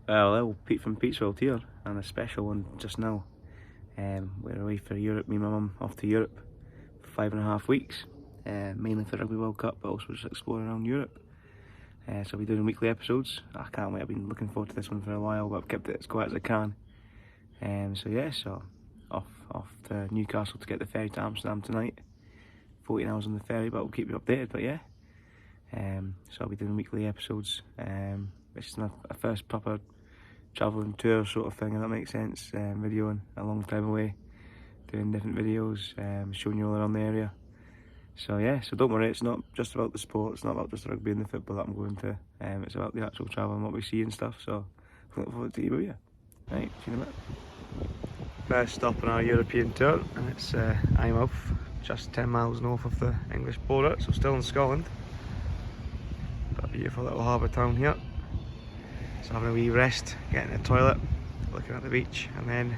Well, Pete from Petersfield here, and a special one just now. We're away for Europe, me and my mum off to Europe for 5.5 weeks, mainly for Rugby World Cup, but also just exploring around Europe. So I'll be doing weekly episodes. I can't wait, I've been looking forward to this one for a while, but I've kept it as quiet as I can. So off to Newcastle to get the ferry to Amsterdam tonight. 14 hours on the ferry, but we'll keep you updated, but yeah. So I'll be doing weekly episodes. This is my first proper travelling tour sort of thing, if that makes sense. Videoing a long time away, doing different videos, showing you all around the area. So yeah, so don't worry, it's not just about the sport, it's not about just the rugby and the football that I'm going to. It's about the actual travel and what we see and stuff, so look forward to you with you. Right, see you in a bit. First stop on our European tour, and it's Eyemouth, just 10 miles north of the English border, so still in Scotland. Got a beautiful little harbour town here. So having a wee rest, getting a toilet, looking at the beach, and then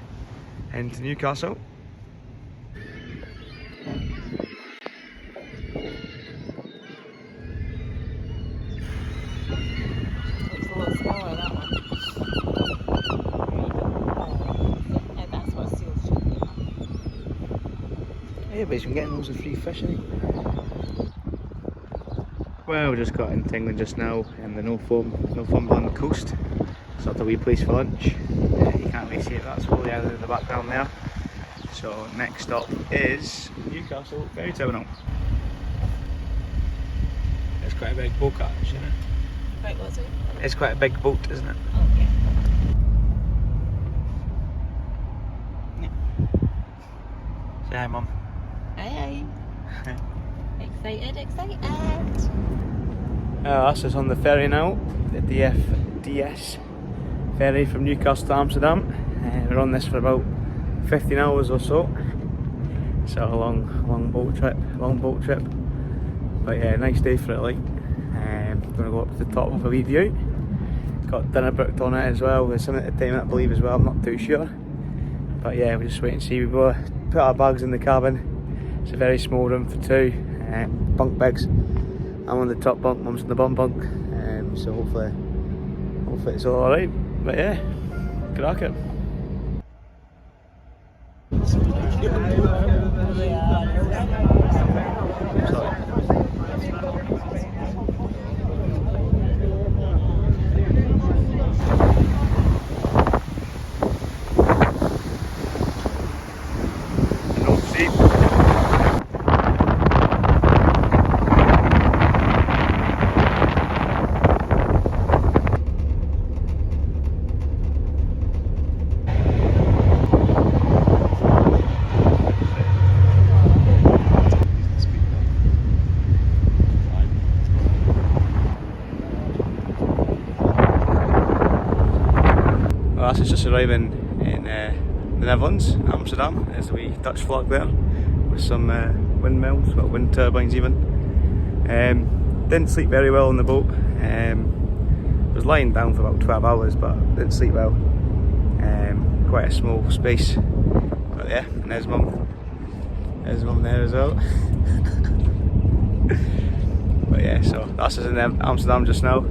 heading to Newcastle. It's a lot smaller, that one. Yeah, that's what seals should be. Yeah, but he's been getting loads of free fish, hasn't he? Well, we just got into England just now in the Northumberland coast. Stopped a wee place for lunch. You can't really see it, that's Holy Island in the background there. So next stop is Newcastle Ferry Terminal. It's quite a big boat catch, isn't it? Right, what's it? It's quite a big boat, isn't it? Oh, yeah. Say hi, Mum. Hey. Excited. Us is on the ferry now, the DFDS ferry from Newcastle to Amsterdam. We're on this for about 15 hours or so. So a long boat trip. But yeah, nice day for it, like. Gonna go up to the top of a wee view. Got dinner booked on it as well. There's something at the time, I believe, as well. I'm not too sure. But yeah, we'll just wait and see. We will put our bags in the cabin. It's a very small room for two bunk beds. I'm on the top bunk, Mum's on the bottom bunk. So hopefully it's all alright. But yeah, crack it. Well, that's just arriving in the Netherlands, Amsterdam. There's a wee Dutch flag there with some windmills, well, wind turbines even. Didn't sleep very well on the boat. Was lying down for about 12 hours, but didn't sleep well. Quite a small space. But yeah, and there's Mum. There's Mum there as well. But yeah, so that's us in Amsterdam just now.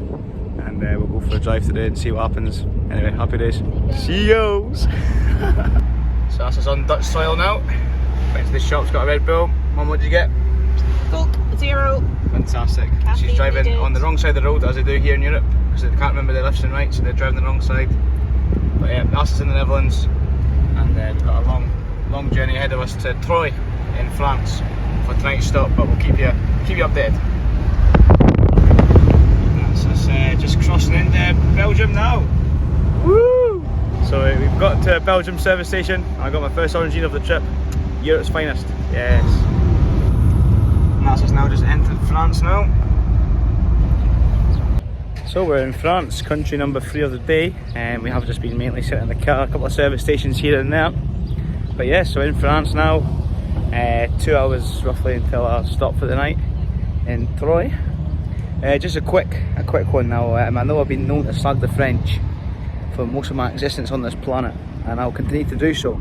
And we'll go for a drive today and see what happens. Anyway, happy days. See yous! So that's us on Dutch soil now. Went to this shop, got a Red Bull. Mum, what did you get? Coke, 0. Fantastic. Happy She's driving needed. on the wrong side of the road, as they do here in Europe, because they can't remember the left and right, so they're driving the wrong side. But yeah, that's us in the Netherlands, and we've got a long journey ahead of us to Troyes in France for tonight's stop, but we'll keep you updated. That's us just crossing into Belgium now. Woo! So we've got to Belgium service station. I got my first orangina of the trip. Europe's finest. Yes. And that's us now just entered France now. So we're in France, country number 3 of the day, and we have just been mainly sitting in the car, a couple of service stations here and there. But yeah, so in France now, 2 hours roughly until our stop for the night in Troyes. Just a quick one now. I know I've been known to slag the French for most of my existence on this planet, and I'll continue to do so.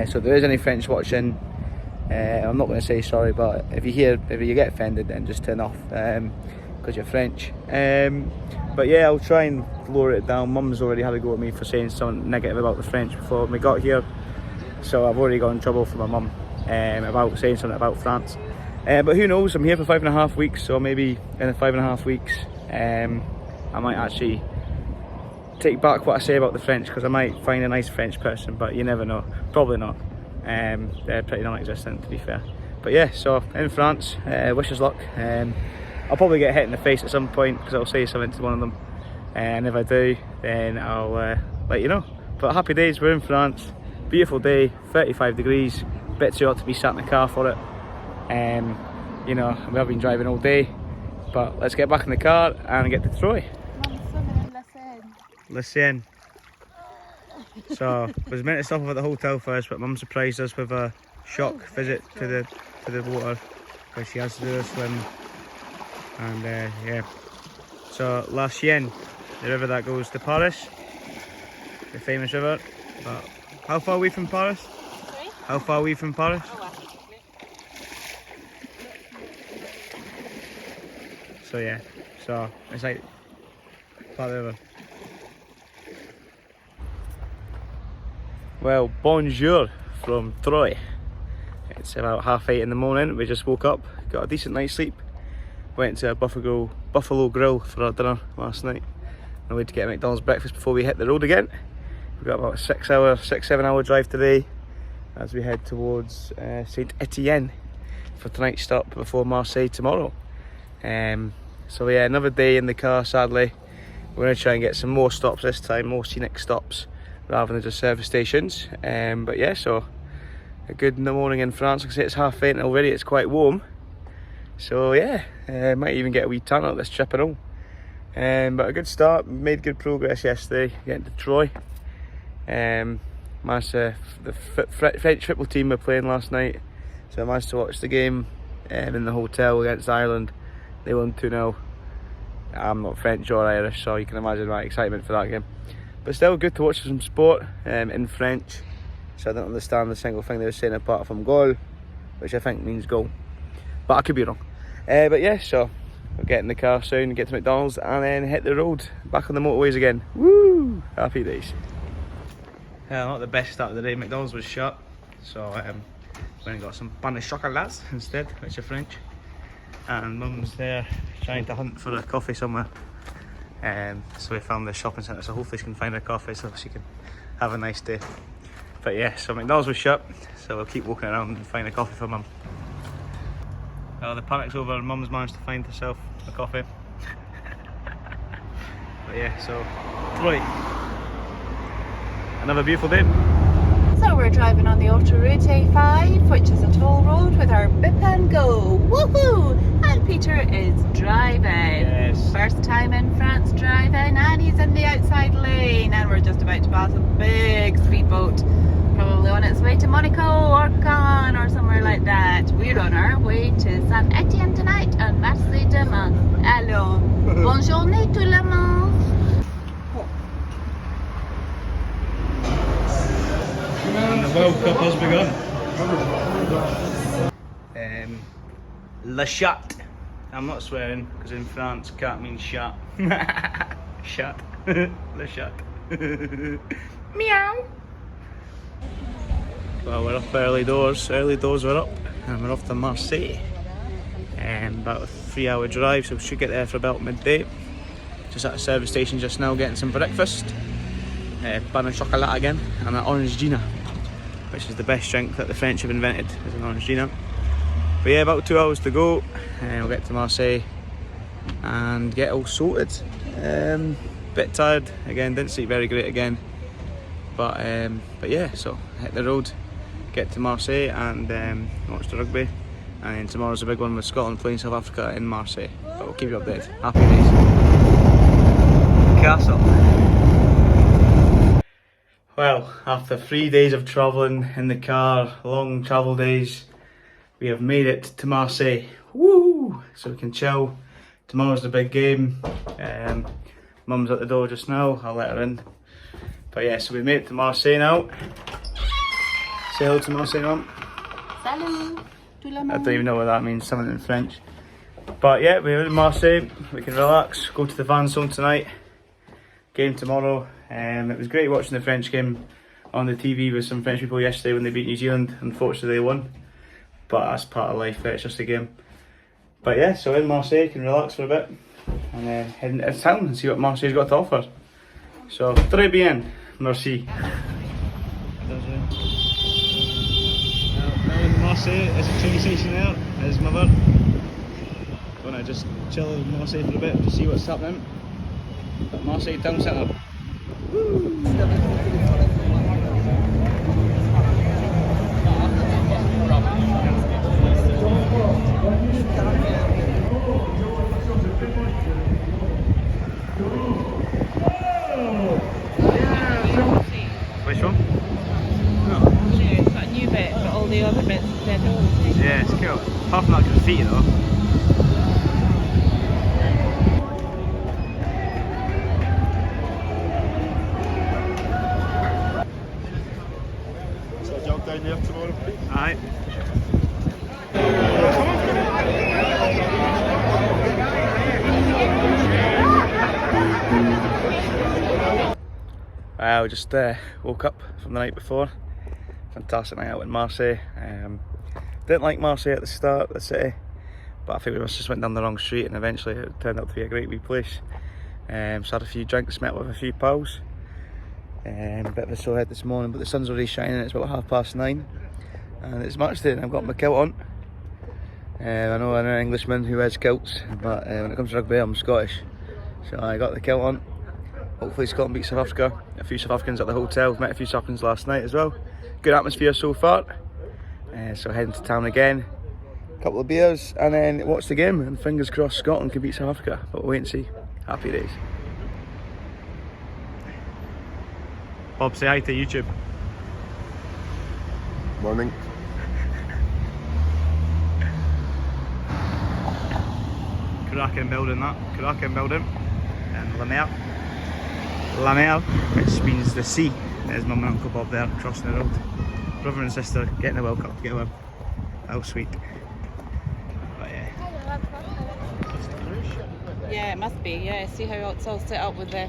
So if there is any French watching, I'm not going to say sorry, but if you get offended, then just turn off because you're French. But yeah, I'll try and to lower it down. Mum's already had a go at me for saying something negative about the French before we got here, so I've already got in trouble from my mum about saying something about France. But who knows, I'm here for 5.5 weeks, so maybe in the 5.5 weeks I might actually take back what I say about the French, because I might find a nice French person, but you never know. Probably not. They're pretty non-existent, to be fair. But yeah, so in France, wish us luck. I'll probably get hit in the face at some point because I'll say something to one of them, and if I do, then I'll let you know. But happy days, we're in France, beautiful day, 35 degrees, bit too hot to be sat in the car for it. You know, we have been driving all day, but let's get back in the car and get to Troyes. Mum's swimming in the Seine. Listen. So, was meant to stop off at the hotel first, but Mum surprised us with a shock visit to the water, because she has to do a swim. And yeah, so La Seine, the river that goes to Paris, the famous river. But how far are we from Paris? Sorry? How far are we from Paris? Oh, So yeah, so it's like part of the river. Well, bonjour from Troyes. It's about 8:30 in the morning. We just woke up, got a decent night's sleep. Went to a Buffalo Grill for our dinner last night. And we had to get a McDonald's breakfast before we hit the road again. We've got about a 6-7 hour drive today as we head towards Saint Etienne for tonight's stop before Marseille tomorrow. So yeah, another day in the car, sadly. We're going to try and get some more stops this time, more scenic stops rather than just service stations. But yeah, so a good morning in France. Like I say, it's 8:30 and already it's quite warm. So yeah, might even get a wee tan out this trip and all. But a good start, made good progress yesterday, getting to Troyes. Managed to, the French football team were playing last night, so I managed to watch the game in the hotel against Ireland. They won 2-0. I'm not French or Irish, so you can imagine my excitement for that game. But still good to watch some sport in French, so I don't understand the single thing they were saying apart from goal, which I think means goal. But I could be wrong. But yeah, so we'll get in the car soon, get to McDonald's and then hit the road, back on the motorways again. Woo! Happy days. Not the best start of the day. McDonald's was shut, so went and got some pain de chocolat instead, which are French. And Mum's there trying to hunt for a coffee somewhere. So we found the shopping centre, so hopefully she can find a coffee so she can have a nice day. But yeah, so McDonald's was shut, so we'll keep walking around and find a coffee for Mum. Well, the panic's over and Mum's managed to find herself a coffee. But yeah, so right, another beautiful day. So we're driving on the Autoroute A5, which is a toll road, with our bip and go. Woohoo! And Peter is driving. Yes. First time in France driving, and he's in the outside lane. And we're just about to pass a big speedboat, probably on its way to Monaco or Cannes or somewhere like that. We're on our way to Saint Etienne tonight and Marseille demain. Alors, bonne journée tout le monde. And the World Cup has begun. Le chat. I'm not swearing because in France cat means shut. Shut. Le chat. Meow. Well, we're up early doors. Early doors are up, and we're off to Marseille. About a 3-hour drive, so we should get there for about midday. Just at a service station just now, getting some breakfast. Pain de chocolat again, and an orangina, which is the best drink that the French have invented, is an orangina. But yeah, about 2 hours to go, and we'll get to Marseille and get all sorted. Bit tired again, didn't sleep very great again. But yeah, so hit the road, get to Marseille and watch the rugby. And then tomorrow's a big one with Scotland playing South Africa in Marseille. But we'll keep you updated. Happy days. Castle. Well, after 3 days of travelling in the car, long travel days, we have made it to Marseille. Woo! So we can chill. Tomorrow's the big game. Mum's at the door just now, I'll let her in. But yeah, so we made it to Marseille now. Say hello to Marseille, Mum. Salut tout le monde. I don't even know what that means, something in French. But yeah, we're in Marseille, we can relax, go to the van zone tonight, game tomorrow. It was great watching the French game on the TV with some French people yesterday when they beat New Zealand. Unfortunately they won, but that's part of life, it's just a game. But yeah, so in Marseille, can relax for a bit and then head into town and see what Marseille's got to offer. So, très bien, merci. Now in Marseille, there's a train station there, there's mother. Gonna just chill in Marseille for a bit to see what's happening. Got Marseille town centre. Which one? No. Yeah, it's got a new bit, but all the other bits instead of. Yeah, it's cool. Apart from that graffiti though. So jog down there tomorrow, please. Aye. I just woke up from the night before. Fantastic night out in Marseille. Didn't like Marseille at the start of the city, but I think we just went down the wrong street and eventually it turned out to be a great wee place. So had a few drinks, met with a few pals. A bit of a sore head this morning, but the sun's already shining. It's about 9:30 and it's match day and I've got my kilt on. I know I'm an Englishman who wears kilts, but when it comes to rugby I'm Scottish, so I got the kilt on. Hopefully Scotland beat South Africa. A few South Africans at the hotel, met a few South Africans last night as well. Good atmosphere so far. So heading to town again, a couple of beers and then watch the game and fingers crossed Scotland can beat South Africa, but we'll wait and see. Happy days. Bob, say hi to YouTube. Morning. Cracking building that, cracking building. And La Mer, which means the sea. There's my mum and Uncle Bob there, crossing the road. Brother and sister getting the World Cup together. How sweet. But yeah. Yeah, it must be. Yeah, see how it's all set up with the.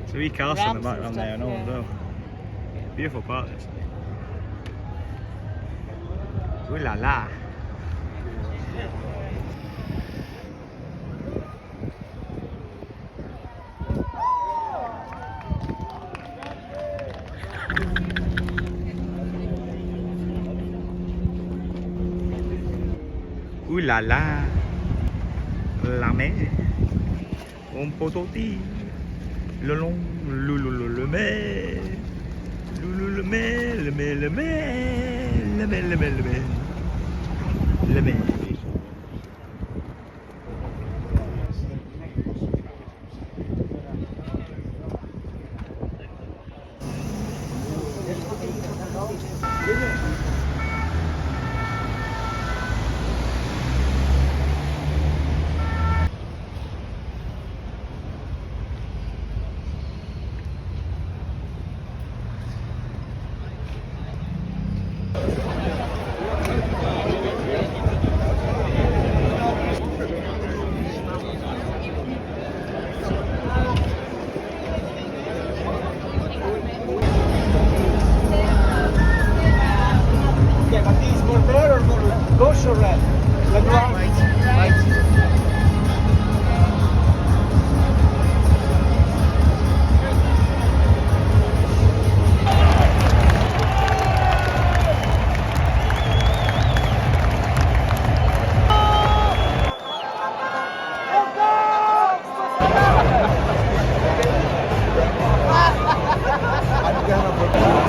It's a wee castle in the background there, I know, yeah. as well. Beautiful part, this. Ooh la la. Ooh la la, la mer, un pototi, le long, le mer, le mer, le mer, le mer, le mer, le mer, le mer, le mer. Gauche or left? Right.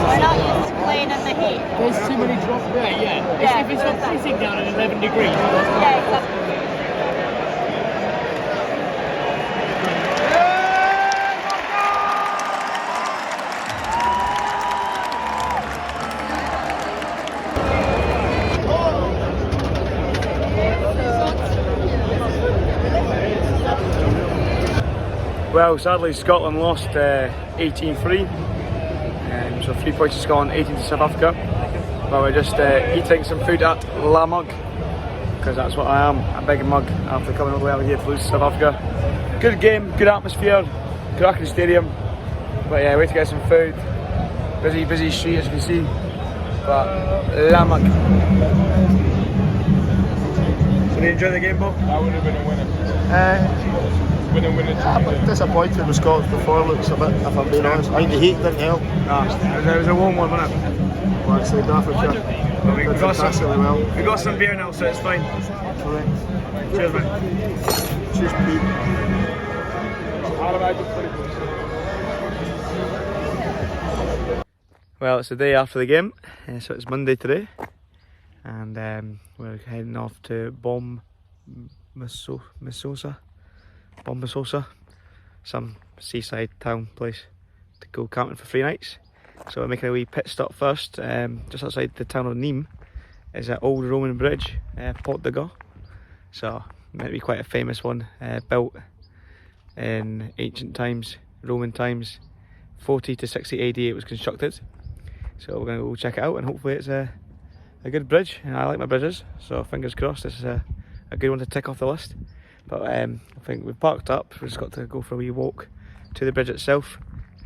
We're not used to playing in the heat. There's too many drops there, yeah. Yeah, If it's not freezing down at 11 degrees. Yeah, exactly. Well, sadly Scotland lost 18-3, so 3 points to Scotland, 18 to South Africa. But we're just eating some food at La Mug, because that's what I am, a big mug after coming all the way over here to lose to South Africa. Good game, good atmosphere, cracking stadium, but yeah, wait to get some food. Busy street as you can see, but Lamak. So did you enjoy the game, Bob? That would have been a winner. Winner. I'm a bit disappointed with Scotland's performance a bit, if I'm being honest. I think the heat didn't help. Nah, it was a warm one, wasn't it? Well, South Africa But we did fantastically well. got some beer now, so it's fine. Correct. Cheers, man. Cheers, Pete. Well, it's the day after the game, so it's Monday today, and we're heading off to Bombasosa, some seaside town place, to go camping for 3 nights. So we're making a wee pit stop first, just outside the town of Nîmes. Is an old Roman bridge, Port de Gaulle. So meant to be quite a famous one, built in ancient times, Roman times, 40 to 60 AD it was constructed. So we're going to go check it out, and hopefully it's a good bridge. I like my bridges, so fingers crossed this is a good one to tick off the list. But I think we've parked up, we've just got to go for a wee walk to the bridge itself.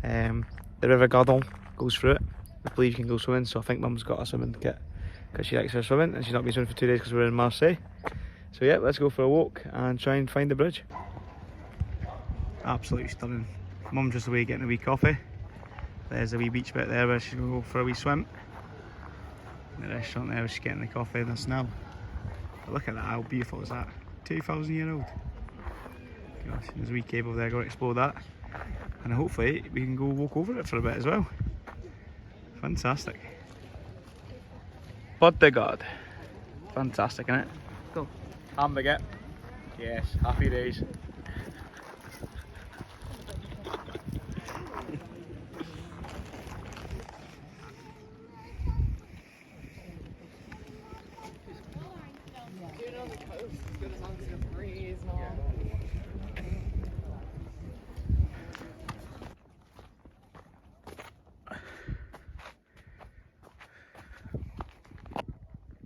The River Gardon goes through it. I believe you can go swimming, so I think Mum's got a swimming kit because she likes her swimming, and she's not been swimming for 2 days because we're in Marseille. So yeah, let's go for a walk and try and find the bridge. Absolutely stunning. Mum's just away getting a wee coffee. There's a wee beach bit there where she's going to go for a wee swim. The restaurant there where she's getting the coffee and the snail. But look at that, how beautiful is that? 2,000-year-old. Gosh, there's a wee cave over there, go explore that. And hopefully we can go walk over it for a bit as well. Fantastic. Port de God. Fantastic, isn't it? Go. Hamburger. Yes, happy days.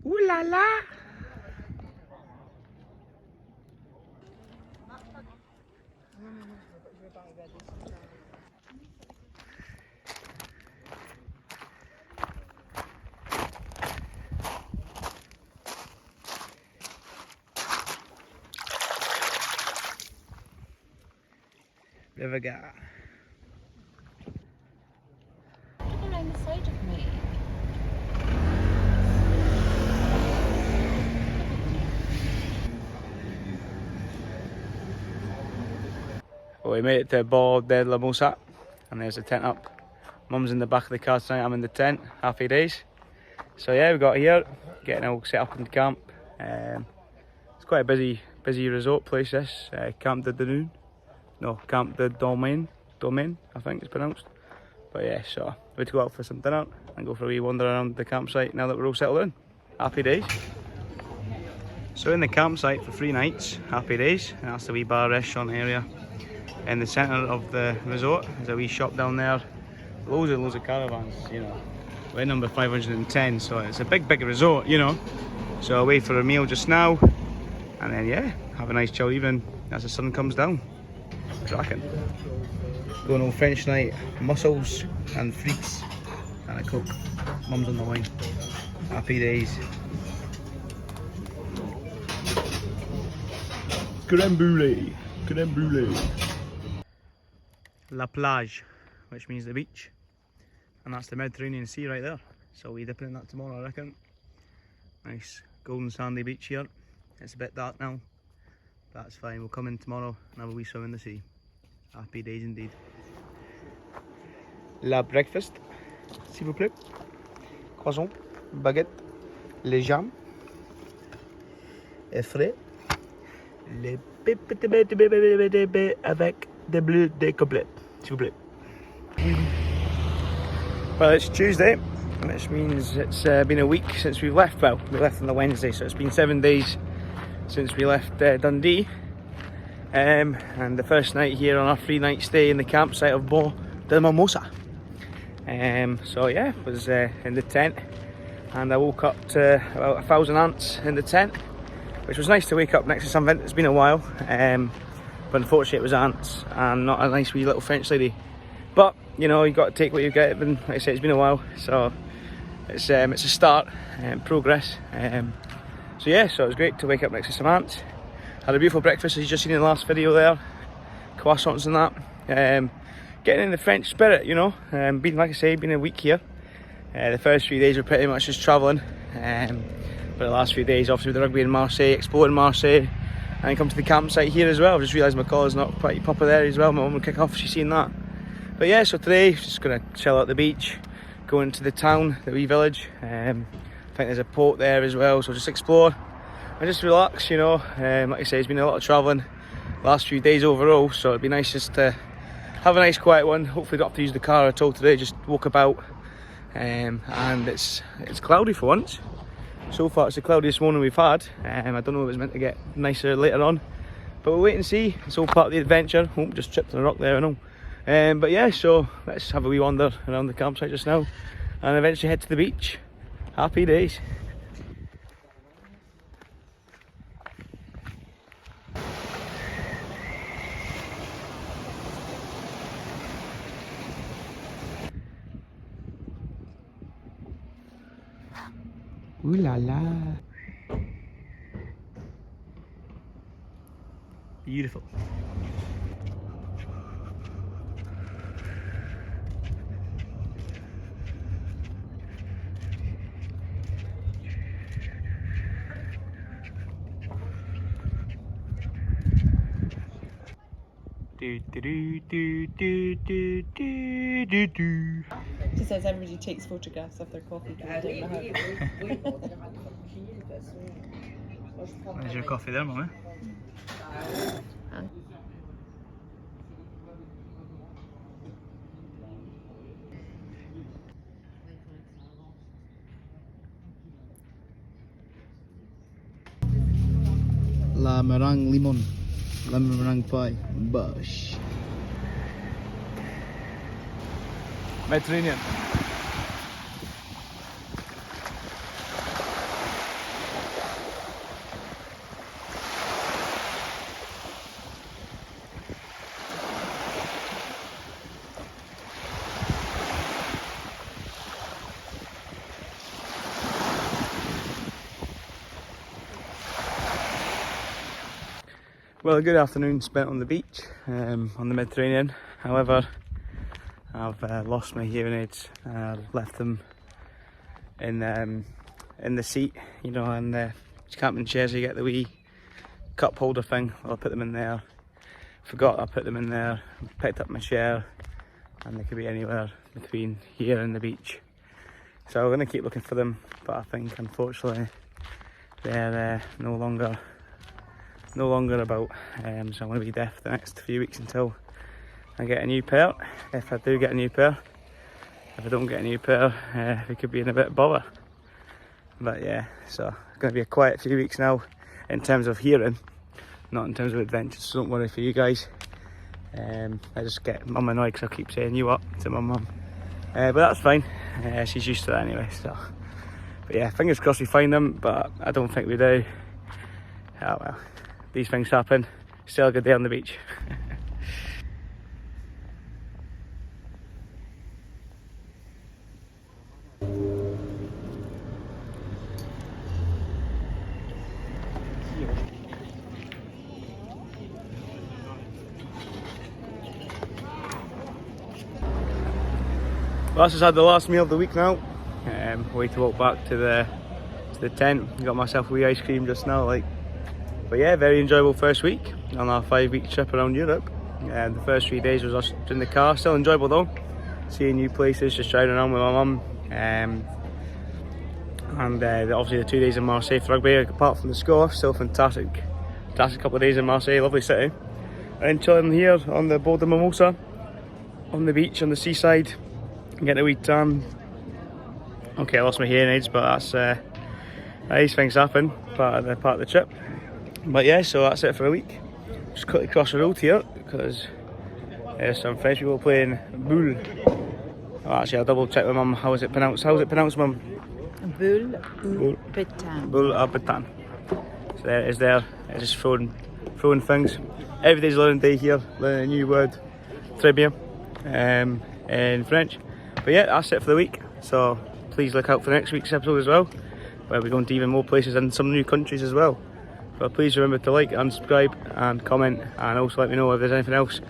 Ooh la la! River Gare. Look around the side of me. Well, we made it to Bord de la Mosa, and there's the tent up. Mum's in the back of the car tonight, I'm in the tent, happy days. So yeah, we got here, getting all set up in the camp. It's quite a busy resort place this, Camp de Dune. No, Camp de Domaine, I think it's pronounced. But yeah, so we had to go out for some dinner and go for a wee wander around the campsite now that we're all settled in. Happy days. So in the campsite for 3 nights, happy days, and that's the wee bar restaurant area. In the centre of the resort, there's a wee shop down there. Loads of caravans, you know. We're number 510, so it's a big resort, you know. So away for a meal just now, and then yeah, have a nice chill evening as the sun comes down. Cracking. Going on French night, mussels and frites and a coke. Mum's on the wine. Happy days. Crème brûlée. Crème brûlée. La plage, which means the beach. And that's the Mediterranean Sea right there. So we'll be dipping in that tomorrow, I reckon. Nice golden sandy beach here. It's a bit dark now. That's fine, we'll come in tomorrow and have a wee swim in the sea. Happy days indeed. La breakfast, s'il vous plaît. Croissant, baguette, les jambes, et frais. Les avec des bleus de complet, s'il vous plaît. Well, it's Tuesday, which means it's been a week since we've left. Well, we left on the Wednesday, so it's been 7 days since we left Dundee. And the first night here on our 3-night stay in the campsite of Bord de la Mosa. So yeah, was in the tent, and I woke up to about 1,000 ants in the tent, which was nice to wake up next to something. It's been a while. but unfortunately it was ants and not a nice wee little French lady. But you know, you got to take what you get. And like I said, it's been a while, so it's a start, progress. So yeah, so it was great to wake up next to some ants. Had a beautiful breakfast as you just seen in the last video there, croissants and that. Getting in the French spirit, you know. Been, like I say, been a week here. The first few days were pretty much just travelling, but the last few days, obviously with the rugby in Marseille, exploring Marseille, and come to the campsite here as well. I've just realised my collar's not pretty proper there as well. My mum will kick off if she's seen that. But yeah, so today just gonna chill at the beach, go into the town, the wee village. I think there's a port there as well, so just explore and just relax, you know. Like I say, it's been a lot of travelling last few days overall, so it'd be nice just to have a nice quiet one. Hopefully don't have to use the car at all today, just walk about. And it's cloudy for once. So far it's the cloudiest morning we've had. I don't know if it's meant to get nicer later on, but we'll wait and see. It's all part of the adventure. Oh, just tripped on a rock there, I know. But yeah, so let's have a wee wander around the campsite just now and eventually head to the beach. Happy days. Ooh la la. Beautiful. Do do do do do do do do do. She says everybody takes photographs of their coffee because they don't know how. There's your coffee there, Mummy. La meringue limon. Lemon meringue pie. Bush. Mediterranean. Well, a good afternoon spent on the beach, on the Mediterranean. However, I've lost my hearing aids. Left them in the seat, you know, and the camping chairs. You get the wee cup holder thing. Well, I put them in there. Forgot I put them in there. Picked up my chair, and they could be anywhere between here and the beach. So we're going to keep looking for them, but I think unfortunately they're no longer about. So I'm going to be deaf the next few weeks until I get a new pair. If I do get a new pair. If I don't get a new pair, we could be in a bit of bother. But yeah, so it's going to be a quiet few weeks now in terms of hearing, not in terms of adventures, so don't worry for you guys. I just get mum annoyed because I keep saying you up to my mum. But that's fine, she's used to that anyway. So, but yeah, fingers crossed we find them, but I don't think we do. Oh well, these things happen. Still a good day on the beach. Well, I just had the last meal of the week now. Way to walk back to the tent. Got myself a wee ice cream just now, like. But yeah, very enjoyable first week on our 5-week trip around Europe. The first 3 days was us in the car. Still enjoyable though. Seeing new places, just driving around with my mum. And obviously the 2 days in Marseille for rugby. Apart from the score, still fantastic couple of days in Marseille. Lovely city. And chilling here on the Border Mimosa, on the beach, on the seaside. Getting a wee tan. Okay, I lost my hearing aids, but that's these things happen, part of the trip. But yeah, so that's it for a week. Just quickly cross the road here because there's some French people playing boule. Oh, actually, I'll double check with mum. How is it pronounced? How's it pronounced, mum? Boule ou pétan. Boule à pétan. So there it is there. They're just throwing throwing things. Every day's a learning day here, learning a new word, trivia, in French. But yeah, that's it for the week. So please look out for next week's episode as well, where we're going to even more places and some new countries as well. But please remember to like and subscribe and comment, and also let me know if there's anything else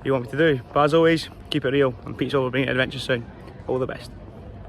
you want me to do. But as always, keep it real, and peace over, bring it adventure soon. All the best.